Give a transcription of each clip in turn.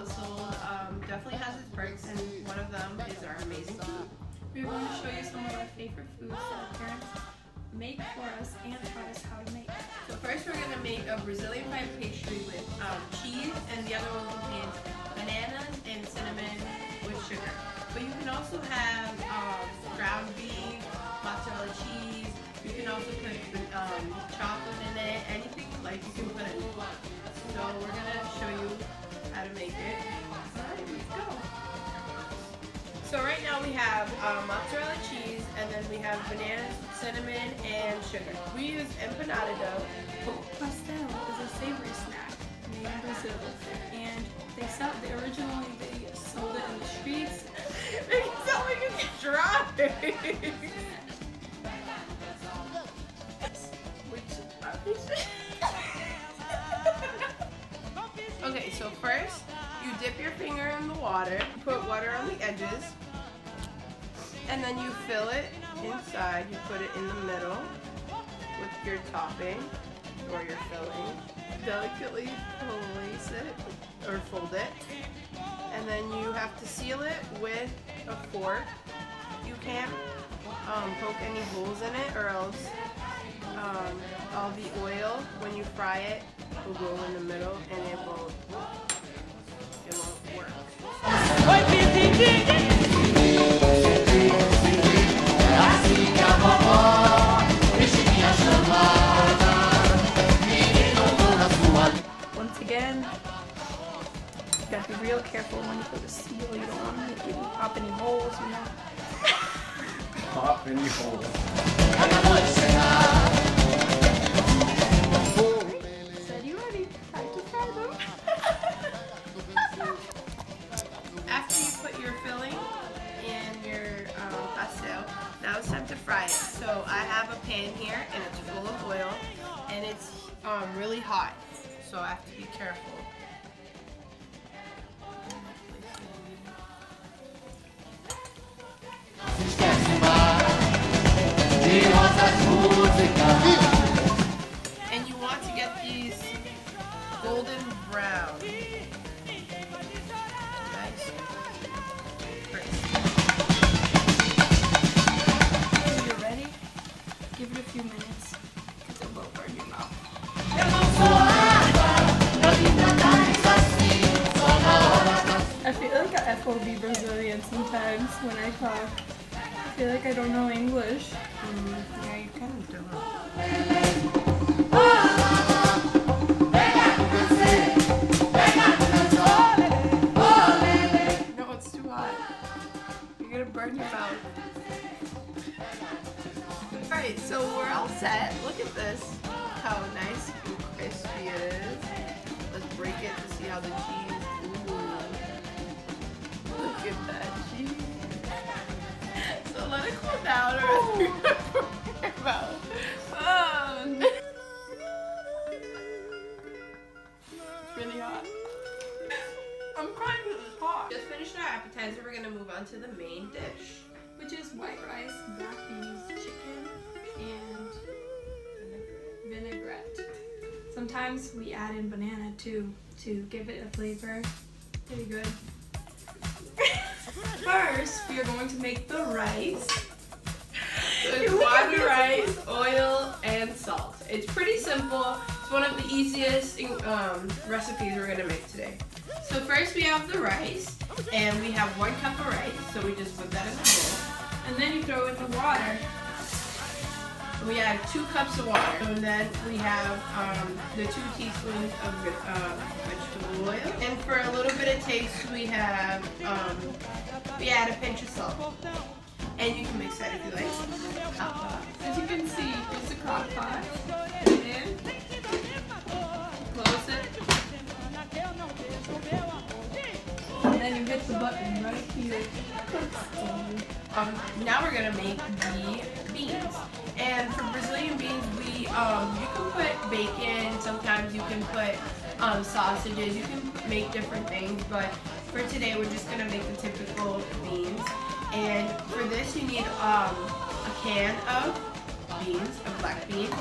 household definitely has its perks, and one of them is our amazing food. We're going to show you some of our favorite foods that our parents make for us and taught us how to make. So first we're going to make a Brazilian pie pastry with cheese, and the other one contains bananas and cinnamon with sugar. But you can also have ground beef, mozzarella cheese. You can also put chocolate in it, anything like you can put it. So we're going to show you how to make it. Alright, let's go. So right now we have mozzarella cheese, and then we have bananas, cinnamon, and sugar. We use empanada dough. Pastel is a savory snack made in Brazil, and they originally sold it in the streets. It sounds like it's dry. Okay, so first you dip your finger in the water, put water on the edges, and then you fill it inside. You put it in the middle with your topping or your filling. Delicately place it or fold it, and then you have to seal it with a fork. You can't poke any holes in it, or else all the oil, when you fry it, will go in the middle and it won't work. Once again, you gotta be real careful when you put the seal. You don't want to pop any holes, you know. Pop any holes. Said you ready? Time to try them. After you put your filling in your pastel, now it's time to fry it. So I have a pan here, and it's full of oil, and it's really hot. So I have to be careful. And you want to get these golden brown. Nice. When you're ready, give it a few minutes because it will burn your mouth. I feel like a FOB Brazilian sometimes when I talk. I feel like I don't know English. Yeah, you kind of don't. No, it's too hot. You're gonna burn your mouth. Alright, so we're all set. Look at this. How nice and crispy it is. Let's break it to see how the cheese. Ooh. Look at that cheese. So let it cool down, or else you're gonna burn your mouth. It's really hot. I'm crying because it's hot. Just finished our appetizer. We're gonna move on to the main dish, Which is white rice, black beans, chicken, and vinaigrette. Sometimes we add in banana too to give it a flavor. Pretty good. First, we are going to make the rice. With water, rice, oil, and salt. It's pretty simple. It's one of the easiest recipes we're gonna make today. So first we have the rice, and we have 1 cup of rice. So we just put that in the bowl. And then you throw in the water. We add 2 cups of water, and then we have the 2 teaspoons of vegetable oil. And for a little bit of taste, we have we add a pinch of salt. And you can mix that if you like. As you can see, it's a crock pot. Put it in. Close it. And then you hit the button right here. Now we're gonna make the beans. And for Brazilian beans, you can put bacon. Sometimes you can put sausages. You can make different things. But for today, we're just gonna make the typical beans. And for this, you need a can of beans, of black beans.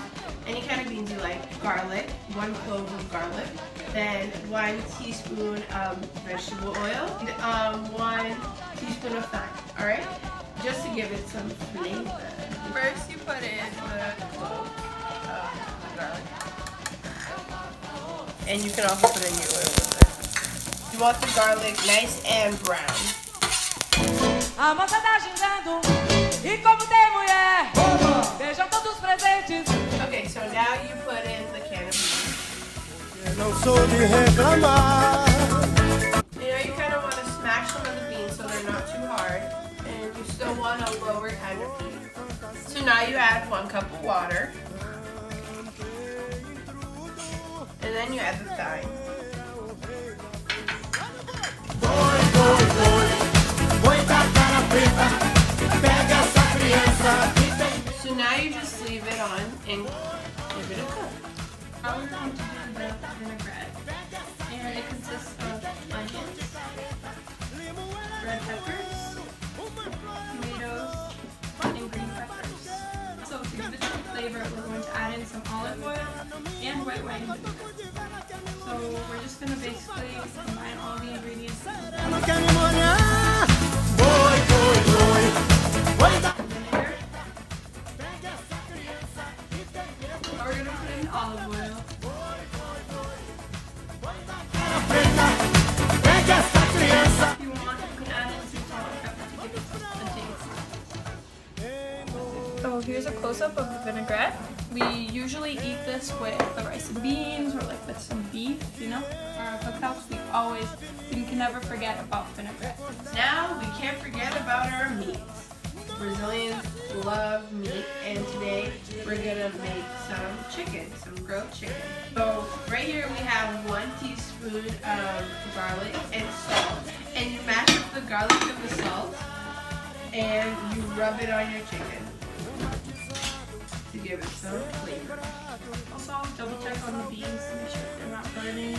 Any kind of beans you like. Garlic, 1 clove of garlic. Then 1 teaspoon of vegetable oil. 1 teaspoon of thyme. Alright? Just to give it some flavor. First you put in the clove of the garlic. And you can also put in your oil with it. You want the garlic nice and brown. A moça tá gingando e como tem mulher, beijam todos presentes. Okay, so now you put in the can of beans. Não sou de reclamar. You know, you kind of want to smash some of the beans so they're not too hard, and you still want a lower kind of heat. So now you add 1 cup of water, and then you add the thyme. So now you just leave it on and give it a cook. Now we're going to do the vinaigrette, and it consists of onions, red peppers, tomatoes, and green peppers. So to give it some flavor, we're going to add in some olive oil and white wine vinegar. So we're just going to basically combine all the ingredients. Vinegar. We're going to put in olive oil. If you want, you can add in some salt and pepper to give it a taste. So here's a close-up of the vinaigrette. We usually eat this with the rice and beans or like with some beef, you know. Our cookouts, we can never forget about vinaigrette. Now we can't forget about our meats. Brazilians love meat, and today we're gonna make some chicken, some grilled chicken. So right here we have 1 teaspoon of garlic and salt, and you mash up the garlic and the salt, and you rub it on your chicken to give it some flavor. Also, double check on the beans to make sure they're not burning.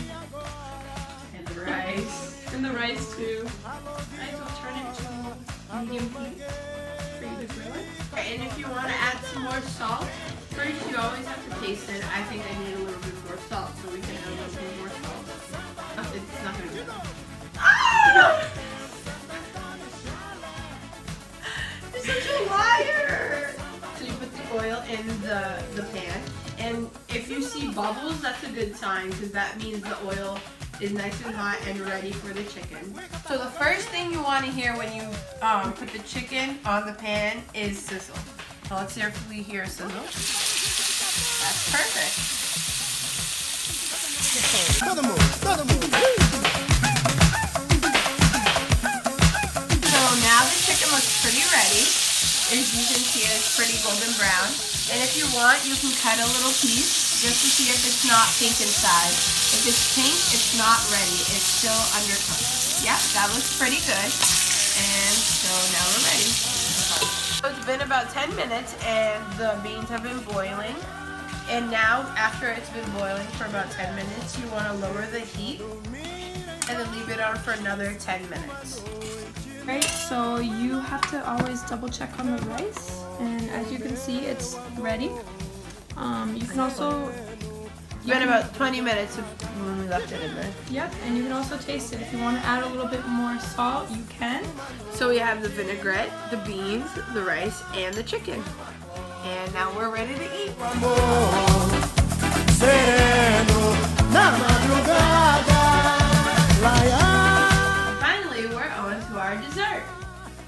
And the rice. And the rice too. Rice will turn it to medium heat for you to grill it. And if you want to add some more salt, first you always have to taste it. I think I need a little bit more salt, so we can add a little bit more salt. It's not going to be good. Ah! You're such a liar! So you put the oil in the pan, and if you see bubbles, that's a good sign, because that means the oil is nice and hot and ready for the chicken. So the first thing you want to hear when you put the chicken on the pan is sizzle. So let's carefully hear a sizzle. That's perfect. So now the chicken looks pretty ready. As you can see, it's pretty golden brown. And if you want, you can cut a little piece just to see if it's not pink inside. If it's pink, it's not ready. It's still undercooked. Yep, that looks pretty good. And so now we're ready. So it's been about 10 minutes and the beans have been boiling. And now, after it's been boiling for about 10 minutes, you want to lower the heat and then leave it on for another 10 minutes. Right, so you have to always double check on the rice, and as you can see, it's ready. You can also... It's been about 20 minutes when we left it in there. Yep, and you can also taste it. If you want to add a little bit more salt, you can. So we have the vinaigrette, the beans, the rice, and the chicken. And now we're ready to eat. Finally, we're on to our dessert.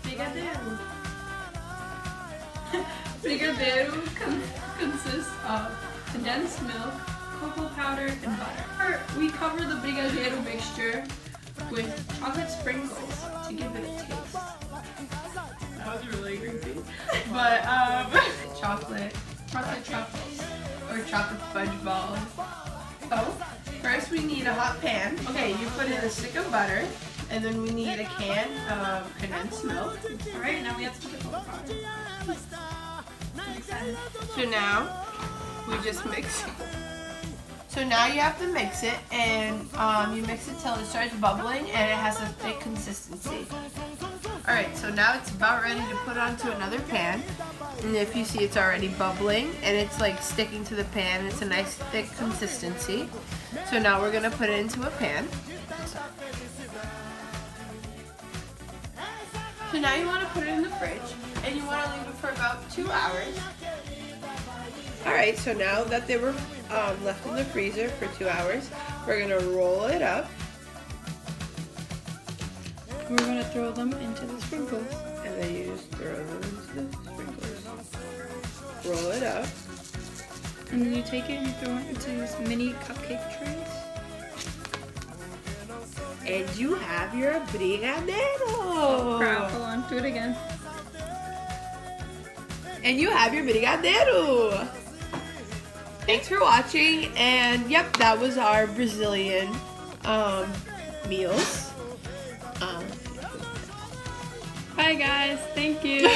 Brigadeiro. Brigadeiro consists of condensed milk, cocoa powder, and butter. We cover the brigadeiro mixture with chocolate sprinkles to give it a taste. That was really creepy. But, chocolate truffles, or chocolate fudge balls. So, first we need a hot pan. Okay, you put in a stick of butter, and then we need a can of condensed milk. Alright, now we have to put the cocoa powder. I'm excited. So now, we just mix it. So now you have to mix it, and you mix it till it starts bubbling and it has a thick consistency. Alright, so now it's about ready to put onto another pan. And if you see, it's already bubbling and it's like sticking to the pan. It's a nice thick consistency. So now we're gonna put it into a pan. So now you want to put it in the fridge and you want to leave it for about 2 hours. Alright, so now that they were left in the freezer for 2 hours, we're gonna roll it up. We're gonna throw them into the sprinkles. And then you just throw them into the sprinklers. Roll it up. And then you take it and you throw it into these mini cupcake trays. And you have your brigadeiro. Crap, hold on, do it again. And you have your brigadeiro. Thanks for watching, and yep, that was our Brazilian meals. Bye guys, thank you.